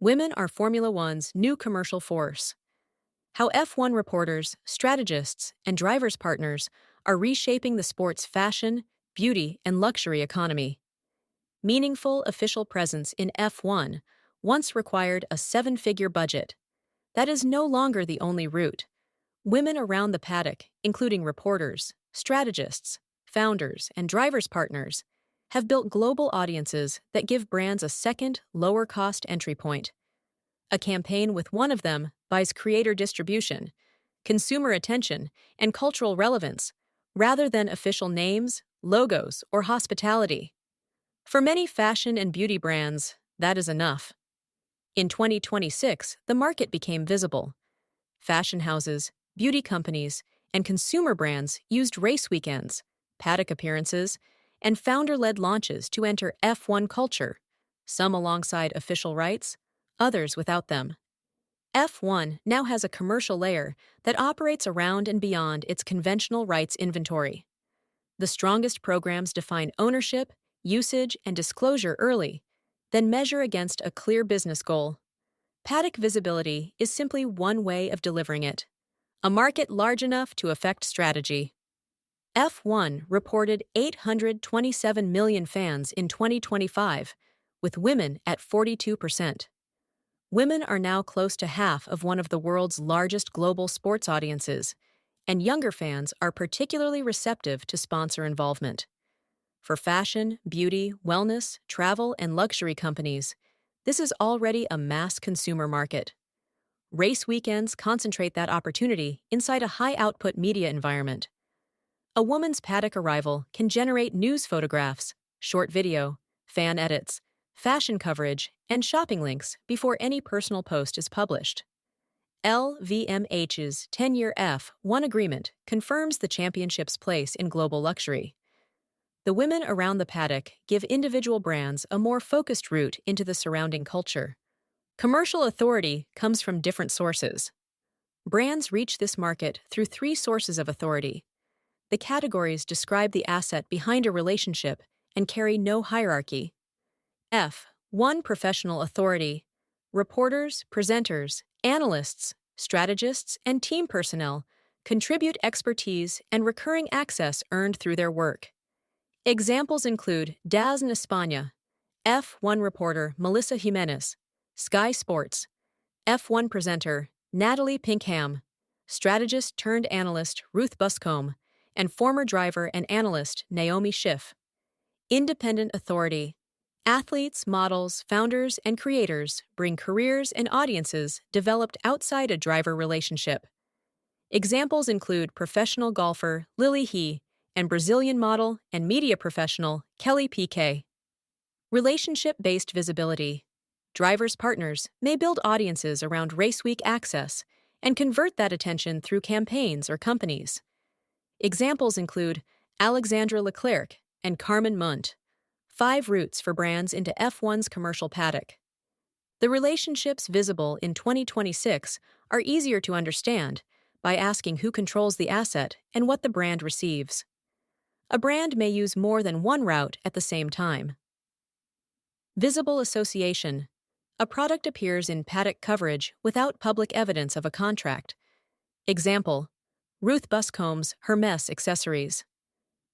Women are Formula One's new commercial force. How F1 reporters, strategists, and drivers' partners are reshaping the sport's fashion, beauty, and luxury economy. Meaningful official presence in F1 once required a seven-figure budget. That is no longer the only route. Women around the paddock, including reporters, strategists, founders, and drivers' partners, have built global audiences that give brands a second, lower-cost entry point. A campaign with one of them buys creator distribution, consumer attention, and cultural relevance, rather than official names, logos, or hospitality. For many fashion and beauty brands, that is enough. In 2026, the market became visible. Fashion houses, beauty companies, and consumer brands used race weekends, paddock appearances, and founder-led launches to enter F1 culture, some alongside official rights, others without them. F1 now has a commercial layer that operates around and beyond its conventional rights inventory. The strongest programs define ownership, usage, and disclosure early, then measure against a clear business goal. Paddock visibility is simply one way of delivering it. A market large enough to affect strategy. F1 reported 827 million fans in 2025, with women at 42%. Women are now close to half of one of the world's largest global sports audiences, and younger fans are particularly receptive to sponsor involvement. For fashion, beauty, wellness, travel, and luxury companies, this is already a mass consumer market. Race weekends concentrate that opportunity inside a high-output media environment. A woman's paddock arrival can generate news photographs, short video, fan edits, fashion coverage, and shopping links before any personal post is published. LVMH's 10-year F1 agreement confirms the championship's place in global luxury. The women around the paddock give individual brands a more focused route into the surrounding culture. Commercial authority comes from different sources. Brands reach this market through three sources of authority. The categories describe the asset behind a relationship and carry no hierarchy. F1 professional authority. Reporters, presenters, analysts, strategists, and team personnel contribute expertise and recurring access earned through their work. Examples include DAZN España, F1 reporter Melissa Jiménez, Sky Sports, F1 presenter Natalie Pinkham, strategist turned analyst Ruth Buscombe, and former driver and analyst Naomi Schiff. Independent authority. Athletes, models, founders, and creators bring careers and audiences developed outside a driver relationship. Examples include professional golfer Lily He and Brazilian model and media professional Kelly Piquet. Relationship-based visibility. Drivers' partners may build audiences around race week access and convert that attention through campaigns or companies. Examples include Alexandra Leclerc and Carmen Munt. 5 routes for brands into F1's commercial paddock. The relationships visible in 2026 are easier to understand by asking who controls the asset and what the brand receives. A brand may use more than one route at the same time. Visible association. A product appears in paddock coverage without public evidence of a contract. Example: Ruth Buscombe's Hermes accessories.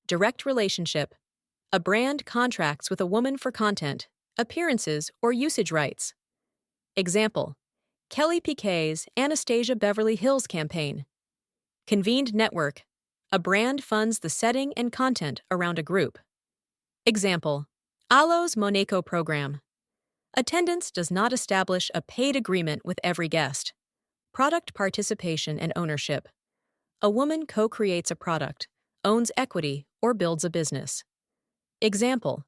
Direct relationship. A brand contracts with a woman for content, appearances, or usage rights. Example: Kelly Piquet's Anastasia Beverly Hills campaign. Convened network. A brand funds the setting and content around a group. Example: Alo's Monaco program. Attendance does not establish a paid agreement with every guest. Product participation and ownership. A woman co-creates a product, owns equity, or builds a business. Example: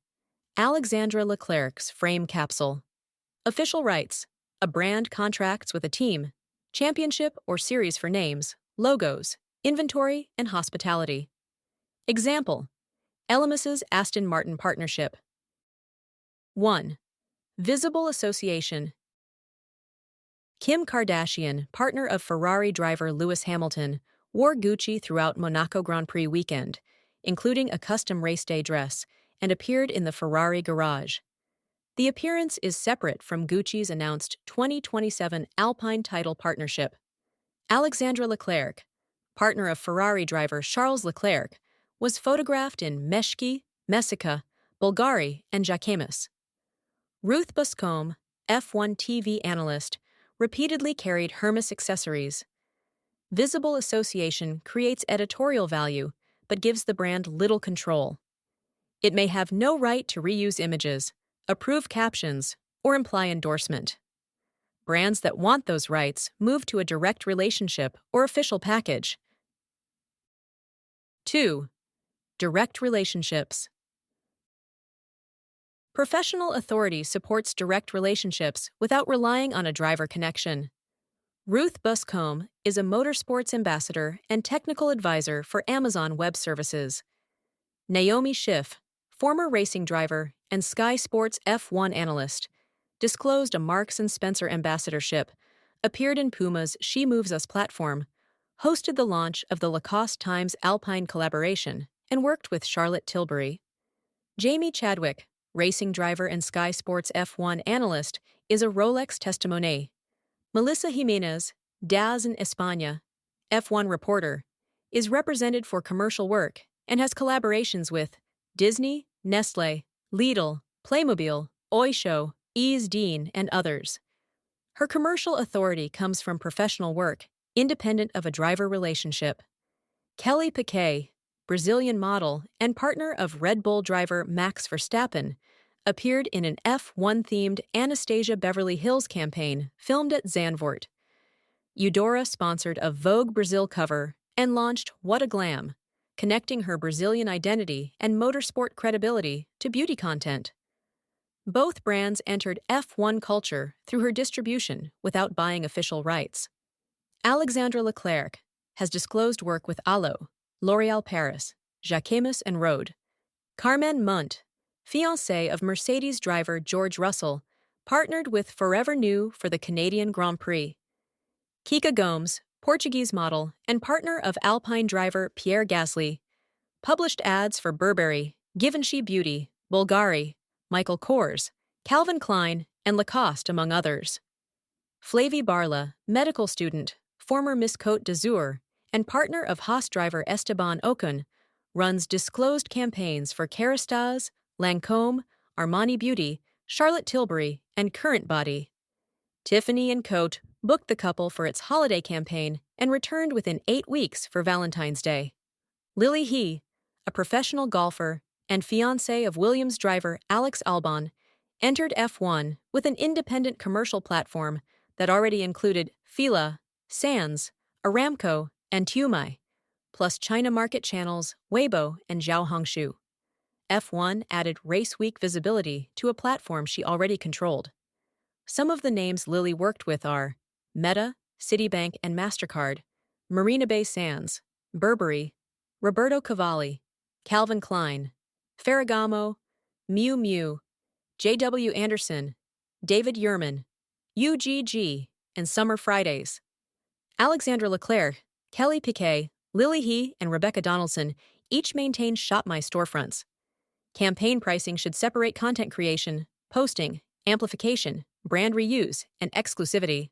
Alexandra Leclerc's frame capsule. Official rights. A brand contracts with a team, championship or series for names, logos, inventory, and hospitality. Example: Elemis's Aston Martin partnership. 1. Visible association. Kim Kardashian, partner of Ferrari driver Lewis Hamilton, wore Gucci throughout Monaco Grand Prix weekend, including a custom race day dress, and appeared in the Ferrari garage. The appearance is separate from Gucci's announced 2027 Alpine title partnership. Alexandra Leclerc, partner of Ferrari driver Charles Leclerc, was photographed in Meshki, Messica, Bulgari, and Jiménez. Ruth Buscombe, F1 TV analyst, repeatedly carried Hermes accessories. Visible association creates editorial value, but gives the brand little control. It may have no right to reuse images, approve captions, or imply endorsement. Brands that want those rights move to a direct relationship or official package. 2. Direct relationships. Professional authority supports direct relationships without relying on a driver connection. Ruth Buscombe is a motorsports ambassador and technical advisor for Amazon Web Services. Naomi Schiff, former racing driver and Sky Sports F1 analyst, disclosed a Marks & Spencer ambassadorship, appeared in Puma's She Moves Us platform, hosted the launch of the Lacoste Times Alpine collaboration, and worked with Charlotte Tilbury. Jamie Chadwick, racing driver and Sky Sports F1 analyst, is a Rolex testimony. Melissa Jiménez, Daz in España, F1 reporter, is represented for commercial work and has collaborations with Disney, Nestlé, Lidl, Playmobil, Oysho, Ease Dean, and others. Her commercial authority comes from professional work, independent of a driver relationship. Kelly Piquet, Brazilian model and partner of Red Bull driver Max Verstappen, appeared in an F1-themed Anastasia Beverly Hills campaign filmed at Zandvoort. Eudora sponsored a Vogue Brazil cover and launched What a Glam, connecting her Brazilian identity and motorsport credibility to beauty content. Both brands entered F1 culture through her distribution without buying official rights. Alexandra Leclerc has disclosed work with Alo, L'Oréal Paris, Jacquemus and Rode. Carmen Munt, fiancée of Mercedes driver George Russell, partnered with Forever New for the Canadian Grand Prix. Kika Gomes, Portuguese model and partner of Alpine driver Pierre Gasly, published ads for Burberry, Givenchy Beauty, Bulgari, Michael Kors, Calvin Klein, and Lacoste, among others. Flavy Barla, medical student, former Miss Côte d'Azur, and partner of Haas driver Esteban Ocon, runs disclosed campaigns for Kerastase, Lancôme, Armani Beauty, Charlotte Tilbury, and Current Body. Tiffany & Cote booked the couple for its holiday campaign and returned within 8 weeks for Valentine's Day. Lily He, a professional golfer and fiancée of Williams driver Alex Albon, entered F1 with an independent commercial platform that already included Fila, Sands, Aramco, and Tumai, plus China market channels Weibo and Zhao Hongshu. F1 added Race Week visibility to a platform she already controlled. Some of the names Lily worked with are Meta, Citibank and MasterCard, Marina Bay Sands, Burberry, Roberto Cavalli, Calvin Klein, Ferragamo, Miu Miu, J.W. Anderson, David Yurman, UGG, and Summer Fridays. Alexandra Leclerc, Kelly Piquet, Lily He, and Rebecca Donaldson each maintain Shop My storefronts. Campaign pricing should separate content creation, posting, amplification, brand reuse, and exclusivity.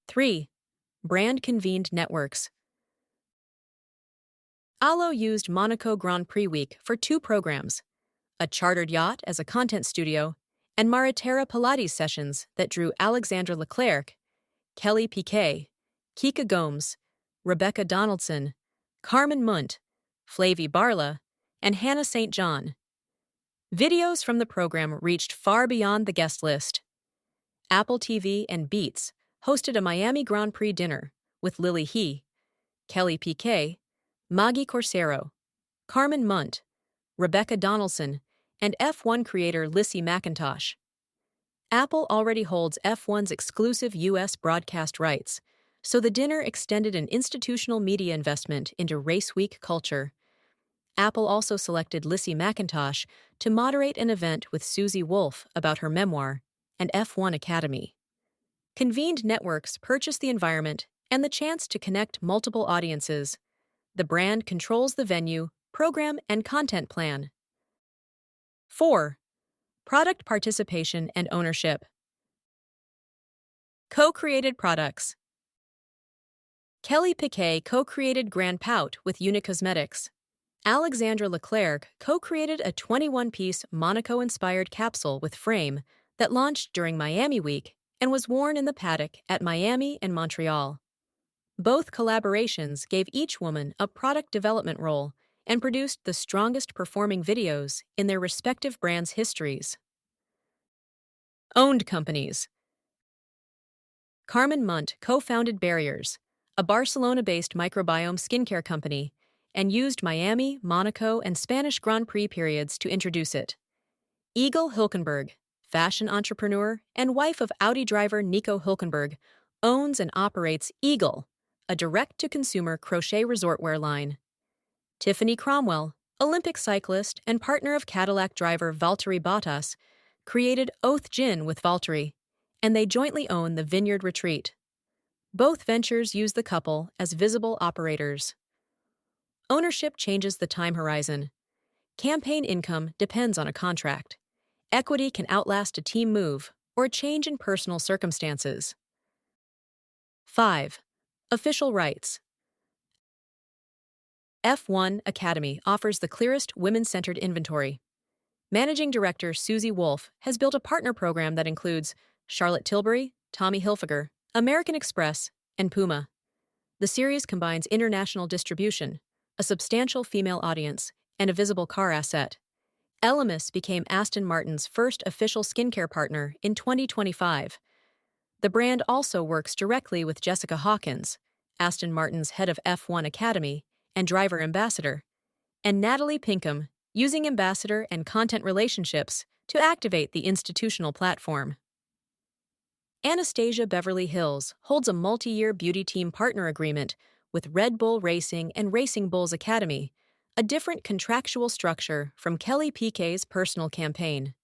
3. Brand-convened networks. Alo used Monaco Grand Prix week for 2 programs, a chartered yacht as a content studio, and Mariterra Pilates sessions that drew Alexandra Leclerc, Kelly Piquet, Kika Gomes, Rebecca Donaldson, Carmen Munt, Flavy Barla, and Hannah St. John. Videos from the program reached far beyond the guest list. Apple TV and Beats hosted a Miami Grand Prix dinner with Lily He, Kelly Piquet, Maggie Corsero, Carmen Munt, Rebecca Donaldson, and F1 creator Lissy McIntosh. Apple already holds F1's exclusive U.S. broadcast rights, so the dinner extended an institutional media investment into Race Week culture. Apple also selected Lissy McIntosh to moderate an event with Susie Wolff about her memoir and F1 Academy. Convened networks purchase the environment and the chance to connect multiple audiences. The brand controls the venue, program, and content plan. 4. Product participation and ownership. Co-created products. Kelly Piquet co-created Grand Pout with Unit Cosmetics. Alexandra Leclerc co-created a 21-piece Monaco-inspired capsule with frame that launched during Miami Week and was worn in the paddock at Miami and Montreal. Both collaborations gave each woman a product development role and produced the strongest performing videos in their respective brands' histories. Owned companies. Carmen Munt co-founded Barriers, a Barcelona-based microbiome skincare company, and used Miami, Monaco, and Spanish Grand Prix periods to introduce it. Eagle Hülkenberg, fashion entrepreneur and wife of Audi driver Nico Hülkenberg, owns and operates Eagle, a direct-to-consumer crochet resortwear line. Tiffany Cromwell, Olympic cyclist and partner of Cadillac driver Valtteri Bottas, created Oath Gin with Valtteri, and they jointly own the Vineyard Retreat. Both ventures use the couple as visible operators. Ownership changes the time horizon. Campaign income depends on a contract. Equity can outlast a team move or a change in personal circumstances. 5. Official rights. F1 Academy offers the clearest women-centered inventory. Managing Director Susie Wolff has built a partner program that includes Charlotte Tilbury, Tommy Hilfiger, American Express, and Puma. The series combines international distribution, a substantial female audience, and a visible car asset. Elemis became Aston Martin's first official skincare partner in 2025. The brand also works directly with Jessica Hawkins, Aston Martin's head of F1 Academy and driver ambassador, and Natalie Pinkham, using ambassador and content relationships to activate the institutional platform. Anastasia Beverly Hills holds a multi-year beauty team partner agreement with Red Bull Racing and Racing Bulls Academy, a different contractual structure from Kelly Piquet's personal campaign.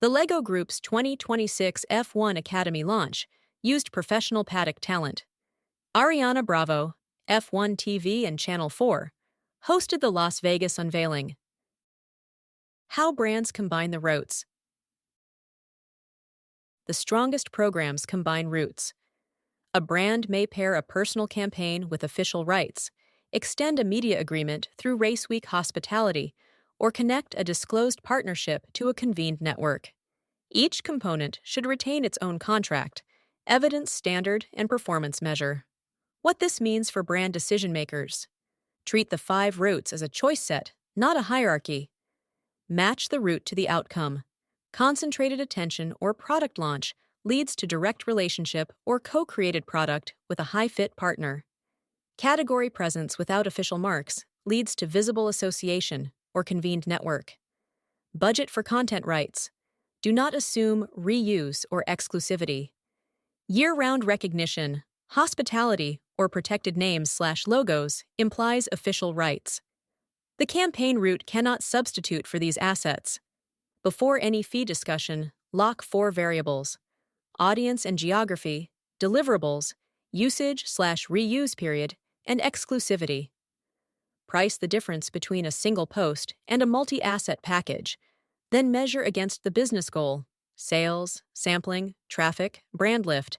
The LEGO Group's 2026 F1 Academy launch used professional paddock talent. Ariana Bravo, F1 TV and Channel 4, hosted the Las Vegas unveiling. How brands combine the routes. The strongest programs combine routes. A brand may pair a personal campaign with official rights, extend a media agreement through Race Week hospitality, or connect a disclosed partnership to a convened network. Each component should retain its own contract, evidence standard, and performance measure. What this means for brand decision-makers. Treat the 5 routes as a choice set, not a hierarchy. Match the route to the outcome. Concentrated attention or product launch leads to direct relationship or co-created product with a high-fit partner. Category presence without official marks leads to visible association or convened network. Budget for content rights. Do not assume reuse or exclusivity. Year-round recognition, hospitality, or protected names/logos implies official rights. The campaign route cannot substitute for these assets. Before any fee discussion, lock 4 variables: audience and geography, deliverables, usage/reuse period, and exclusivity. Price the difference between a single post and a multi-asset package, then measure against the business goal: sales, sampling, traffic, brand lift,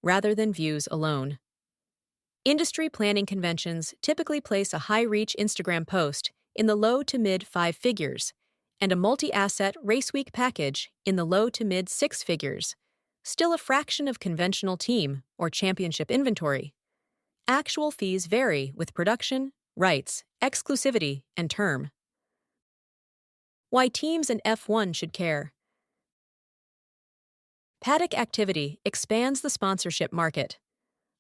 rather than views alone. Industry planning conventions typically place a high-reach Instagram post in the low to mid 5 figures and a multi-asset Race Week package in the low to mid 6 figures, still a fraction of conventional team or championship inventory. Actual fees vary with production, rights, exclusivity, and term. Why teams in F1 should care. Paddock activity expands the sponsorship market.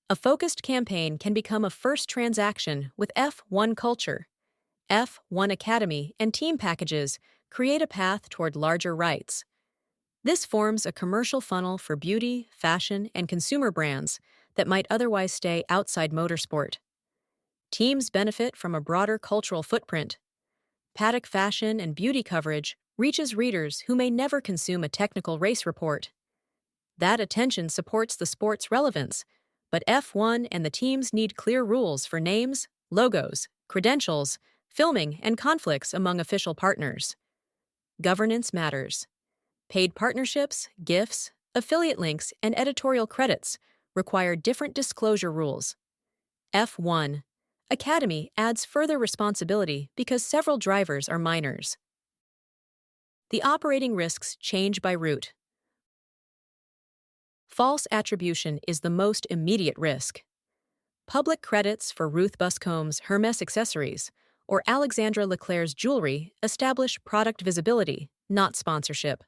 A focused campaign can become a first transaction with F1 culture. F1 Academy and team packages create a path toward larger rights. This forms a commercial funnel for beauty, fashion, and consumer brands that might otherwise stay outside motorsport. Teams benefit from a broader cultural footprint. Paddock fashion and beauty coverage reaches readers who may never consume a technical race report. That attention supports the sport's relevance, but F1 and the teams need clear rules for names, logos, credentials, filming, and conflicts among official partners. Governance matters. Paid partnerships, gifts, affiliate links, and editorial credits require different disclosure rules. F1. Academy adds further responsibility because several drivers are minors. The operating risks change by route. False attribution is the most immediate risk. Public credits for Ruth Buscombe's 1’s accessories or Alexandra Leclerc's jewelry establish product visibility, not sponsorship.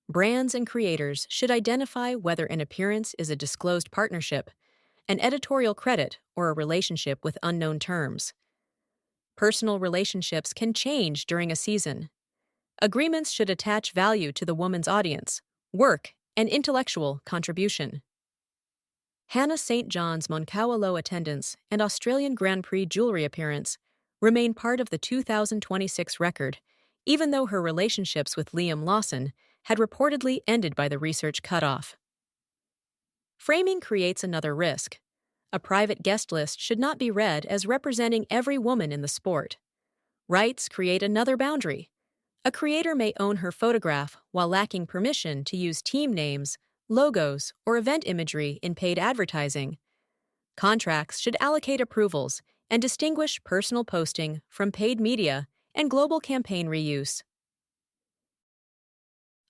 Brands and creators should identify whether an appearance is a disclosed partnership, an editorial credit, or a relationship with unknown terms. Personal relationships can change during a season. Agreements should attach value to the woman's audience, work, and intellectual contribution. Hannah St. John's Moncawalo attendance and Australian Grand Prix jewelry appearance remain part of the 2026 record, even though her relationships with Liam Lawson had reportedly ended by the research cutoff. Framing creates another risk. A private guest list should not be read as representing every woman in the sport. Rights create another boundary. A creator may own her photograph while lacking permission to use team names, logos, or event imagery in paid advertising. Contracts should allocate approvals and distinguish personal posting from paid media and global campaign reuse.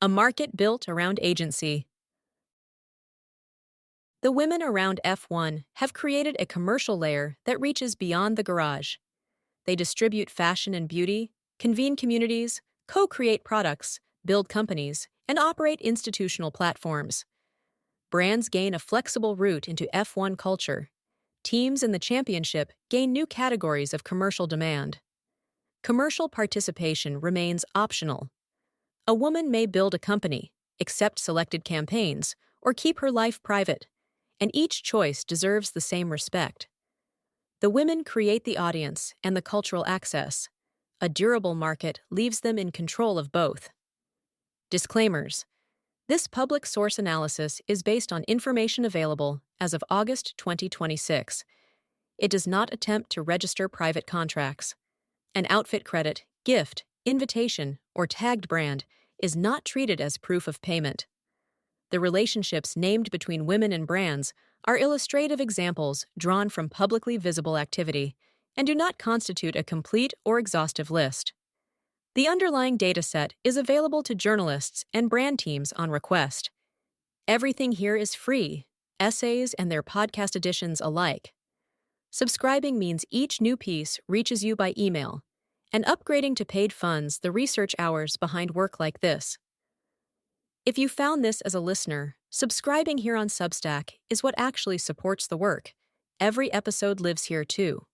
A market built around agency. The women around F1 have created a commercial layer that reaches beyond the garage. They distribute fashion and beauty, convene communities, co-create products, build companies, and operate institutional platforms. Brands gain a flexible route into F1 culture. Teams in the championship gain new categories of commercial demand. Commercial participation remains optional. A woman may build a company, accept selected campaigns, or keep her life private, and each choice deserves the same respect. The women create the audience and the cultural access. A durable market leaves them in control of both. Disclaimers. This public source analysis is based on information available as of August 2026. It does not attempt to register private contracts. An outfit credit, gift, invitation, or tagged brand is not treated as proof of payment. The relationships named between women and brands are illustrative examples drawn from publicly visible activity and do not constitute a complete or exhaustive list. The underlying dataset is available to journalists and brand teams on request. Everything here is free, essays and their podcast editions alike. Subscribing means each new piece reaches you by email, and upgrading to paid funds the research hours behind work like this. If you found this as a listener, subscribing here on Substack is what actually supports the work. Every episode lives here too.